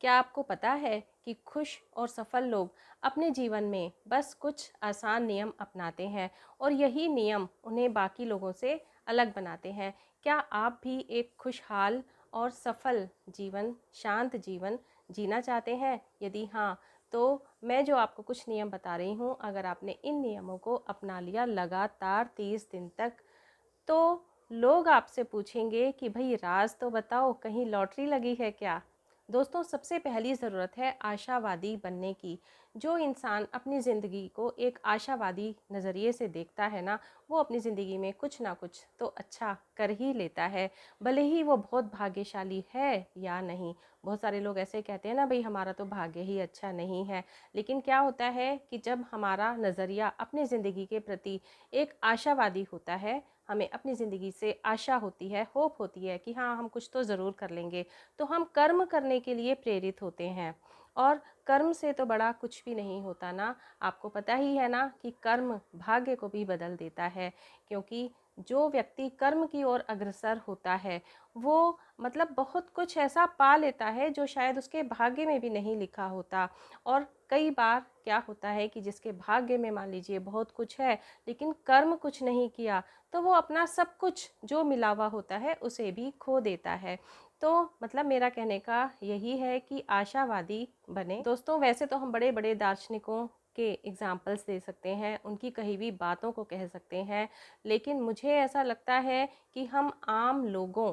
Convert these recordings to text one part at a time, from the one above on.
क्या आपको पता है कि खुश और सफल लोग अपने जीवन में बस कुछ आसान नियम अपनाते हैं और यही नियम उन्हें बाकी लोगों से अलग बनाते हैं। क्या आप भी एक खुशहाल और सफल जीवन, शांत जीवन जीना चाहते हैं? यदि हाँ, तो मैं जो आपको कुछ नियम बता रही हूँ, अगर आपने इन नियमों को अपना लिया लगातार 30 दिन तक, तो लोग आपसे पूछेंगे कि भाई राज तो बताओ, कहीं लॉटरी लगी है क्या? दोस्तों, सबसे पहली ज़रूरत है आशावादी बनने की। जो इंसान अपनी ज़िंदगी को एक आशावादी नज़रिए से देखता है ना, वो अपनी ज़िंदगी में कुछ ना कुछ तो अच्छा कर ही लेता है, भले ही वो बहुत भाग्यशाली है या नहीं। बहुत सारे लोग ऐसे कहते हैं ना, भाई हमारा तो भाग्य ही अच्छा नहीं है। लेकिन क्या होता है कि जब हमारा नज़रिया अपनी ज़िंदगी के प्रति एक आशावादी होता है, हमें अपनी ज़िंदगी से आशा होती है, होप होती है कि हाँ, हम कुछ तो ज़रूर कर लेंगे, तो हम कर्म करने के लिए प्रेरित होते हैं। और कर्म से तो बड़ा कुछ भी नहीं होता ना। आपको पता ही है ना कि कर्म भाग्य को भी बदल देता है, क्योंकि जो व्यक्ति कर्म की ओर अग्रसर होता है, वो मतलब बहुत कुछ ऐसा पा लेता है जो शायद उसके भाग्य में भी नहीं लिखा होता। और कई बार क्या होता है कि जिसके भाग्य में मान लीजिए बहुत कुछ है, लेकिन कर्म कुछ नहीं किया, तो वो अपना सब कुछ जो मिला हुआ होता है उसे भी खो देता है। तो मतलब मेरा कहने का यही है कि आशावादी बने। दोस्तों, वैसे तो हम बड़े बड़े दार्शनिकों के एग्जाम्पल्स दे सकते हैं, उनकी कही हुई बातों को कह सकते हैं, लेकिन मुझे ऐसा लगता है कि हम आम लोगों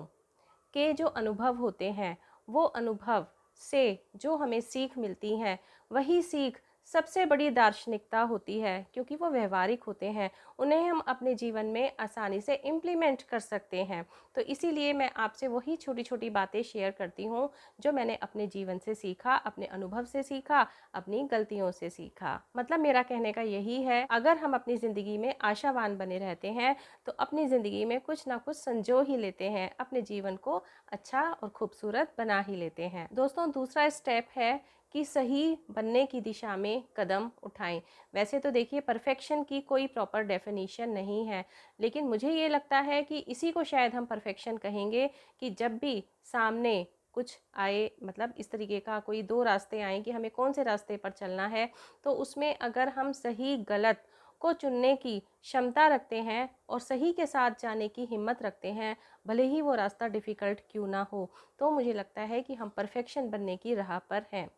के जो अनुभव होते हैं, वो अनुभव से जो हमें सीख मिलती है, वही सीख सबसे बड़ी दार्शनिकता होती है, क्योंकि वो व्यवहारिक होते हैं, उन्हें हम अपने जीवन में आसानी से इम्प्लीमेंट कर सकते हैं। तो इसीलिए मैं आपसे वही छोटी छोटी बातें शेयर करती हूँ जो मैंने अपने जीवन से सीखा, अपने अनुभव से सीखा, अपनी गलतियों से सीखा। मतलब मेरा कहने का यही है, अगर हम अपनी ज़िंदगी में आशावान बने रहते हैं, तो अपनी ज़िंदगी में कुछ ना कुछ संजो ही लेते हैं, अपने जीवन को अच्छा और खूबसूरत बना ही लेते हैं। दोस्तों, दूसरा स्टेप है कि सही बनने की दिशा में कदम उठाएं। वैसे तो देखिए, परफेक्शन की कोई प्रॉपर डेफिनेशन नहीं है, लेकिन मुझे ये लगता है कि इसी को शायद हम परफेक्शन कहेंगे कि जब भी सामने कुछ आए, मतलब इस तरीके का कोई दो रास्ते आए कि हमें कौन से रास्ते पर चलना है, तो उसमें अगर हम सही गलत को चुनने की क्षमता रखते हैं और सही के साथ जाने की हिम्मत रखते हैं, भले ही वो रास्ता डिफ़िकल्ट क्यों ना हो, तो मुझे लगता है कि हम परफेक्शन बनने की राह पर हैं।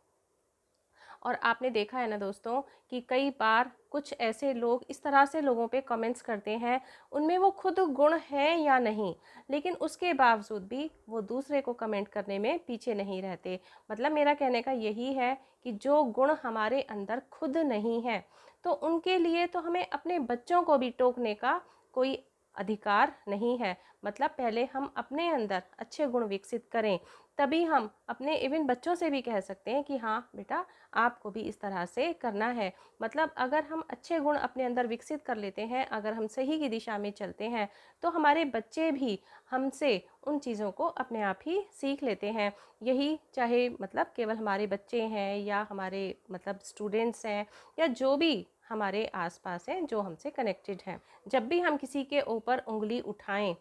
और आपने देखा है ना दोस्तों कि कई बार कुछ ऐसे लोग इस तरह से लोगों पे कमेंट्स करते हैं, उनमें वो खुद गुण है या नहीं, लेकिन उसके बावजूद भी वो दूसरे को कमेंट करने में पीछे नहीं रहते। मतलब मेरा कहने का यही है कि जो गुण हमारे अंदर खुद नहीं है, तो उनके लिए तो हमें अपने बच्चों को भी टोकने का कोई अधिकार नहीं है। मतलब पहले हम अपने अंदर अच्छे गुण विकसित करें, तभी हम अपने इवन बच्चों से भी कह सकते हैं कि हाँ बेटा, आपको भी इस तरह से करना है। मतलब अगर हम अच्छे गुण अपने अंदर विकसित कर लेते हैं, अगर हम सही की दिशा में चलते हैं, तो हमारे बच्चे भी हमसे उन चीज़ों को अपने आप ही सीख लेते हैं। यही चाहे मतलब केवल हमारे बच्चे हैं या हमारे मतलब स्टूडेंट्स हैं या जो भी हमारे आसपास हैं जो हमसे कनेक्टेड हैं। जब भी हम किसी के ऊपर उंगली उठाएं,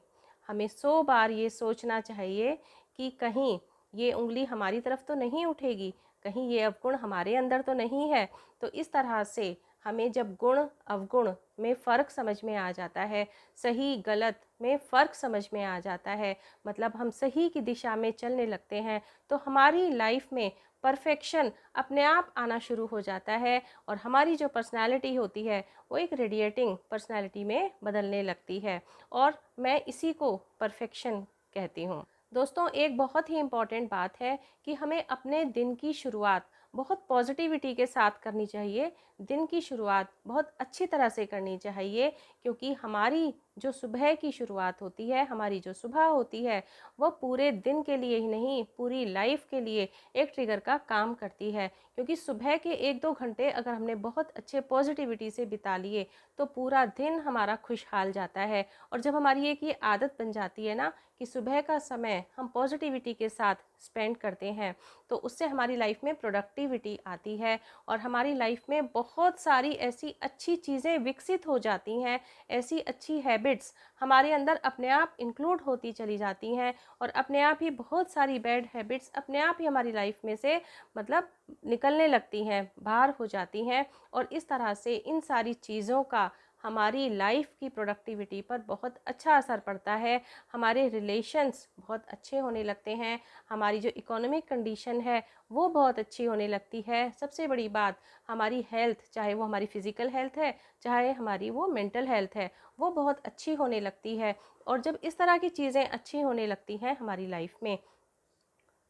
हमें 100 बार ये सोचना चाहिए कि कहीं ये उंगली हमारी तरफ तो नहीं उठेगी, कहीं ये अवगुण हमारे अंदर तो नहीं है। तो इस तरह से हमें जब गुण अवगुण में फ़र्क समझ में आ जाता है, सही गलत में फ़र्क समझ में आ जाता है, मतलब हम सही की दिशा में चलने लगते हैं, तो हमारी लाइफ में परफेक्शन अपने आप आना शुरू हो जाता है और हमारी जो पर्सनैलिटी होती है वो एक रेडिएटिंग पर्सनैलिटी में बदलने लगती है। और मैं इसी को परफेक्शन कहती हूँ। दोस्तों, एक बहुत ही इम्पॉर्टेंट बात है कि हमें अपने दिन की शुरुआत बहुत पॉजिटिविटी के साथ करनी चाहिए। दिन की शुरुआत बहुत अच्छी तरह से करनी चाहिए, क्योंकि हमारी जो सुबह की शुरुआत होती है, हमारी जो सुबह होती है, वो पूरे दिन के लिए ही नहीं, पूरी लाइफ के लिए एक ट्रिगर का काम करती है। क्योंकि सुबह के 1-2 घंटे अगर हमने बहुत अच्छे पॉजिटिविटी से बिता लिए, तो पूरा दिन हमारा खुशहाल जाता है। और जब हमारी एक ये आदत बन जाती है ना कि सुबह का समय हम पॉजिटिविटी के साथ स्पेंड करते हैं, तो उससे हमारी लाइफ में प्रोडक्टिविटी आती है और हमारी लाइफ में बहुत सारी ऐसी अच्छी चीज़ें विकसित हो जाती हैं, ऐसी अच्छी हैबिट्स हमारे अंदर अपने आप इंक्लूड होती चली जाती हैं और अपने आप ही बहुत सारी बैड हैबिट्स अपने आप ही हमारी लाइफ में से मतलब निकलने लगती हैं, बाहर हो जाती हैं और इस तरह से इन सारी चीज़ों का हमारी लाइफ की प्रोडक्टिविटी पर बहुत अच्छा असर पड़ता है। हमारे रिलेशंस बहुत अच्छे होने लगते हैं, हमारी जो इकोनॉमिक कंडीशन है वो बहुत अच्छी होने लगती है। सबसे बड़ी बात, हमारी हेल्थ, चाहे वो हमारी फ़िज़िकल हेल्थ है, चाहे हमारी वो मेंटल हेल्थ है, वो बहुत अच्छी होने लगती है। और जब इस तरह की चीज़ें अच्छी होने लगती हैं हमारी लाइफ में,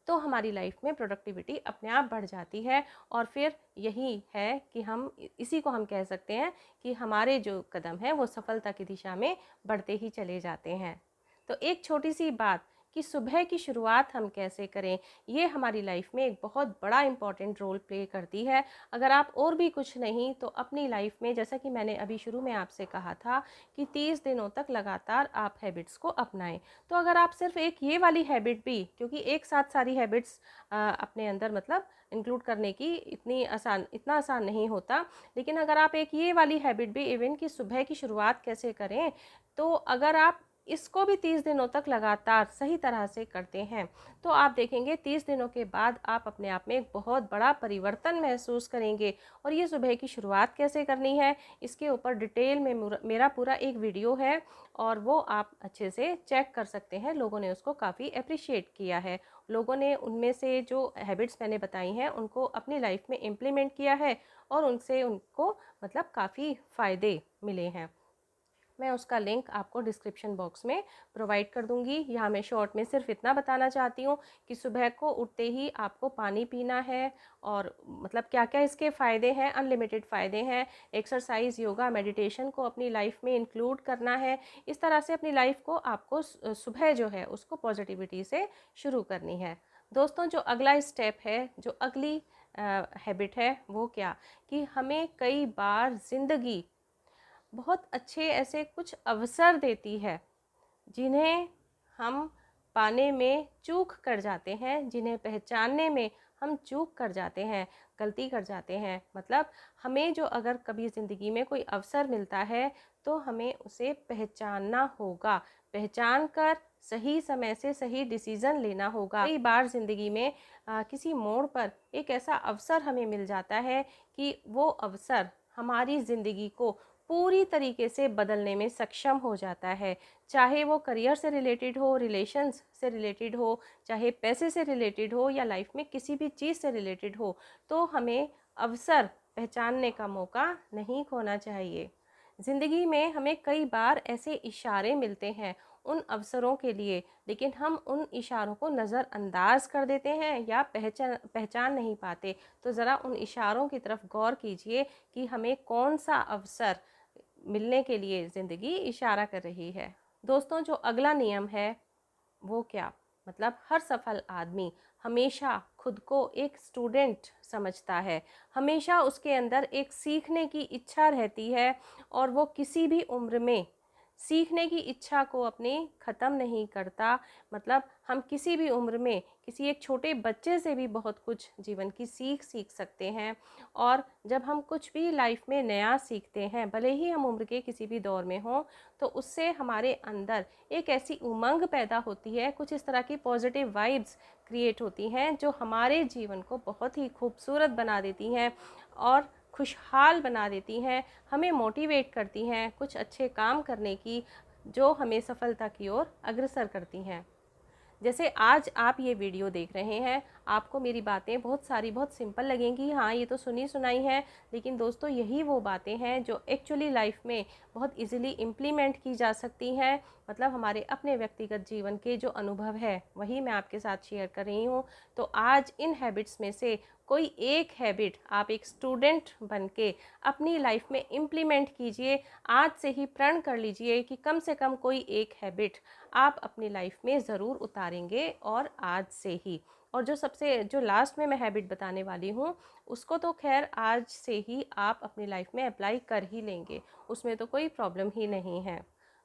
तो हमारी लाइफ में प्रोडक्टिविटी अपने आप बढ़ जाती है और फिर यही है कि हम इसी को हम कह सकते हैं कि हमारे जो कदम हैं वो सफलता की दिशा में बढ़ते ही चले जाते हैं। तो एक छोटी सी बात कि सुबह की शुरुआत हम कैसे करें, ये हमारी लाइफ में एक बहुत बड़ा इम्पॉर्टेंट रोल प्ले करती है। अगर आप और भी कुछ नहीं तो अपनी लाइफ में, जैसा कि मैंने अभी शुरू में आपसे कहा था कि 30 दिनों तक लगातार आप हैबिट्स को अपनाएं। तो अगर आप सिर्फ एक ये वाली हैबिट भी, क्योंकि एक साथ सारी हैबिट्स अपने अंदर मतलब इंक्लूड करने की इतना आसान नहीं होता, लेकिन अगर आप एक ये वाली हैबिट भी, इवन कि सुबह की शुरुआत कैसे करें, तो अगर आप इसको भी 30 दिनों तक लगातार सही तरह से करते हैं तो आप देखेंगे 30 दिनों के बाद आप अपने आप में एक बहुत बड़ा परिवर्तन महसूस करेंगे। और ये सुबह की शुरुआत कैसे करनी है, इसके ऊपर डिटेल में मेरा पूरा एक वीडियो है और वो आप अच्छे से चेक कर सकते हैं। लोगों ने उसको काफ़ी अप्रिशिएट किया है, लोगों ने उनमें से जो हैबिट्स मैंने बताई हैं उनको अपनी लाइफ में इम्प्लीमेंट किया है और उनसे उनको मतलब काफ़ी फ़ायदे मिले हैं। मैं उसका लिंक आपको डिस्क्रिप्शन बॉक्स में प्रोवाइड कर दूंगी। यहाँ मैं शॉर्ट में सिर्फ इतना बताना चाहती हूँ कि सुबह को उठते ही आपको पानी पीना है और मतलब क्या क्या इसके फ़ायदे हैं, अनलिमिटेड फ़ायदे हैं। एक्सरसाइज, योगा, मेडिटेशन को अपनी लाइफ में इंक्लूड करना है। इस तरह से अपनी लाइफ को आपको सुबह जो है उसको पॉजिटिविटी से शुरू करनी है। दोस्तों, जो अगला स्टेप है, जो अगली हैबिट है, वो क्या कि हमें कई बार ज़िंदगी बहुत अच्छे ऐसे कुछ अवसर देती है जिन्हें हम पाने में चूक कर जाते हैं, जिन्हें पहचानने में हम चूक कर जाते हैं, गलती कर जाते हैं। मतलब हमें जो अगर कभी ज़िंदगी में कोई अवसर मिलता है तो हमें उसे पहचानना होगा, पहचान कर सही समय से सही डिसीज़न लेना होगा। कई बार ज़िंदगी में किसी मोड़ पर एक ऐसा अवसर हमें मिल जाता है कि वो अवसर हमारी ज़िंदगी को पूरी तरीके से बदलने में सक्षम हो जाता है। चाहे वो करियर से रिलेटेड हो, रिलेशंस से रिलेटेड हो, चाहे पैसे से रिलेटेड हो या लाइफ में किसी भी चीज़ से रिलेटेड हो, तो हमें अवसर पहचानने का मौका नहीं खोना चाहिए। ज़िंदगी में हमें कई बार ऐसे इशारे मिलते हैं उन अवसरों के लिए, लेकिन हम उन इशारों को नज़रअंदाज कर देते हैं या पहचान नहीं पाते। तो ज़रा उन इशारों की तरफ गौर कीजिए कि हमें कौन सा अवसर मिलने के लिए ज़िंदगी इशारा कर रही है। दोस्तों, जो अगला नियम है वो क्या, मतलब हर सफल आदमी हमेशा खुद को एक स्टूडेंट समझता है, हमेशा उसके अंदर एक सीखने की इच्छा रहती है और वो किसी भी उम्र में सीखने की इच्छा को अपनी ख़त्म नहीं करता। मतलब हम किसी भी उम्र में किसी एक छोटे बच्चे से भी बहुत कुछ जीवन की सीख सकते हैं। और जब हम कुछ भी लाइफ में नया सीखते हैं, भले ही हम उम्र के किसी भी दौर में हों, तो उससे हमारे अंदर एक ऐसी उमंग पैदा होती है, कुछ इस तरह की पॉजिटिव वाइब्स क्रिएट होती हैं जो हमारे जीवन को बहुत ही खूबसूरत बना देती हैं और खुशहाल बना देती हैं, हमें मोटिवेट करती हैं कुछ अच्छे काम करने की, जो हमें सफलता की ओर अग्रसर करती हैं। जैसे आज आप ये वीडियो देख रहे हैं, आपको मेरी बातें बहुत सारी बहुत सिंपल लगेंगी, हाँ ये तो सुनी सुनाई है, लेकिन दोस्तों यही वो बातें हैं जो एक्चुअली लाइफ में बहुत इजीली इम्प्लीमेंट की जा सकती हैं। मतलब हमारे अपने व्यक्तिगत जीवन के जो अनुभव है वही मैं आपके साथ शेयर कर रही हूँ। तो आज इन हैबिट्स में से कोई एक हैबिट आप एक स्टूडेंट बन के अपनी लाइफ में इम्प्लीमेंट कीजिए। आज से ही प्रण कर लीजिए कि कम से कम कोई एक हैबिट आप अपनी लाइफ में ज़रूर उतारेंगे, और आज से ही। और जो लास्ट में मैं हैबिट बताने वाली हूँ उसको तो खैर आज से ही आप अपनी लाइफ में अप्लाई कर ही लेंगे, उसमें तो कोई प्रॉब्लम ही नहीं है।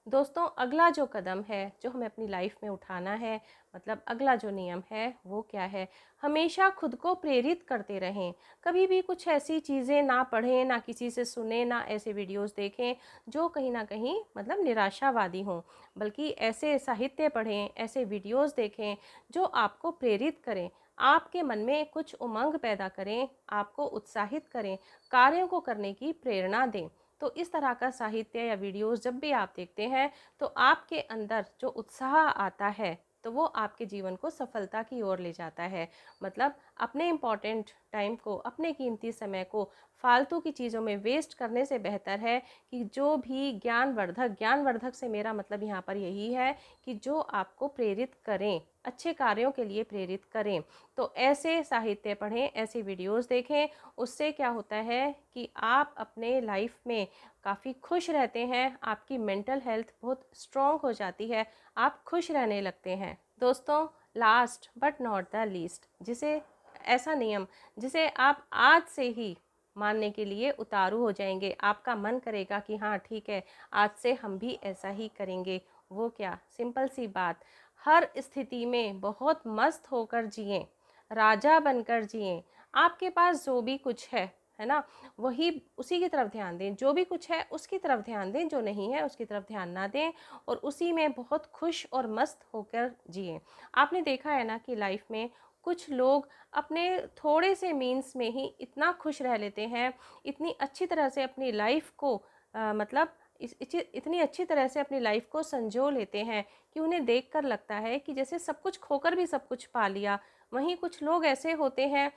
दोस्तों अगला जो कदम है जो हमें अपनी लाइफ में उठाना है, मतलब अगला जो नियम है वो क्या है? हमेशा खुद को प्रेरित करते रहें। कभी भी कुछ ऐसी चीज़ें ना पढ़ें, ना किसी से सुने, ना ऐसे वीडियोस देखें जो कहीं ना कहीं मतलब निराशावादी हों, बल्कि ऐसे साहित्य पढ़ें, ऐसे वीडियोस देखें जो आपको प्रेरित करें, आपके मन में कुछ उमंग पैदा करें, आपको उत्साहित करें, कार्यों को करने की प्रेरणा दें। तो इस तरह का साहित्य या वीडियोस जब भी आप देखते हैं तो आपके अंदर जो उत्साह आता है तो वो आपके जीवन को सफलता की ओर ले जाता है। मतलब अपने इम्पॉर्टेंट टाइम को, अपने कीमती समय को फालतू की चीज़ों में वेस्ट करने से बेहतर है कि जो भी ज्ञानवर्धक से मेरा मतलब यहाँ पर यही है कि जो आपको प्रेरित करें, अच्छे कार्यों के लिए प्रेरित करें। तो ऐसे साहित्य पढ़ें, ऐसे वीडियोस देखें। उससे क्या होता है कि आप अपने लाइफ में काफ़ी खुश रहते हैं, आपकी मेंटल हेल्थ बहुत स्ट्रॉन्ग हो जाती है, आप खुश रहने लगते हैं। दोस्तों last but not the least, जिसे ऐसा नियम जिसे आप आज से ही मानने के लिए उतारू हो जाएंगे, आपका मन करेगा कि हाँ ठीक है, आज से हम भी ऐसा ही करेंगे। वो क्या? सिंपल सी बात, हर स्थिति में बहुत मस्त होकर जिएं, राजा बनकर जिएं। आपके पास जो भी कुछ है ना, वही उसी की तरफ ध्यान दें। जो भी कुछ है उसकी तरफ ध्यान दें, जो नहीं है उसकी तरफ ध्यान ना दें, और उसी में बहुत खुश और मस्त होकर जिएं। आपने देखा है ना कि लाइफ में कुछ लोग अपने थोड़े से मीन्स में ही इतना खुश रह लेते हैं, इतनी अच्छी तरह से अपनी लाइफ को मतलब इतनी अच्छी तरह से अपनी लाइफ को संजो लेते हैं कि उन्हें देखकर लगता है कि जैसे सब कुछ खोकर भी सब कुछ पा लिया। वहीं कुछ लोग ऐसे होते हैं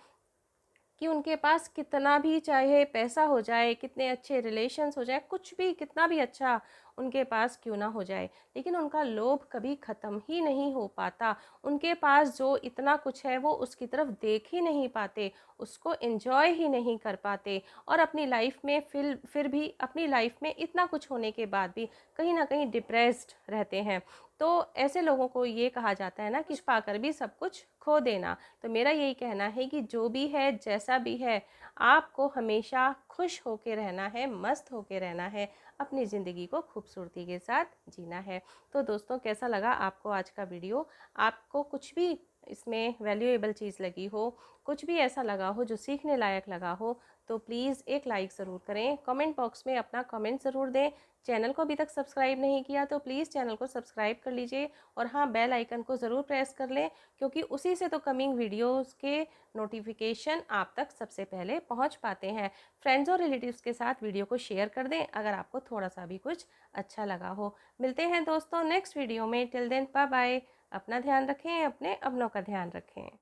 कि उनके पास कितना भी चाहे पैसा हो जाए, कितने अच्छे रिलेशंस हो जाए, कुछ भी कितना भी अच्छा उनके पास क्यों ना हो जाए, लेकिन उनका लोभ कभी ख़त्म ही नहीं हो पाता। उनके पास जो इतना कुछ है वो उसकी तरफ देख ही नहीं पाते, उसको एंजॉय ही नहीं कर पाते, और अपनी लाइफ में फिर भी अपनी लाइफ में इतना कुछ होने के बाद भी कहीं ना कहीं डिप्रेस्ड रहते हैं। तो ऐसे लोगों को ये कहा जाता है ना कि पाकर भी सब कुछ खो देना। तो मेरा यही कहना है कि जो भी है, जैसा भी है, आपको हमेशा खुश होके रहना है, मस्त होके रहना है, अपनी ज़िंदगी को खूबसूरती के साथ जीना है। तो दोस्तों कैसा लगा आपको आज का वीडियो? आपको कुछ भी इसमें वैल्यूएबल चीज़ लगी हो, कुछ भी ऐसा लगा हो जो सीखने लायक लगा हो, तो प्लीज़ एक लाइक ज़रूर करें, कमेंट बॉक्स में अपना कमेंट ज़रूर दें। चैनल को अभी तक सब्सक्राइब नहीं किया तो प्लीज़ चैनल को सब्सक्राइब कर लीजिए, और हाँ बेल आइकन को ज़रूर प्रेस कर लें, क्योंकि उसी से तो कमिंग वीडियोस के नोटिफिकेशन आप तक सबसे पहले पहुंच पाते हैं। फ्रेंड्स और रिलेटिव्स के साथ वीडियो को शेयर कर दें अगर आपको थोड़ा सा भी कुछ अच्छा लगा हो। मिलते हैं दोस्तों नेक्स्ट वीडियो में। Till then bye bye. अपना ध्यान रखें, अपने अपनों का ध्यान रखें।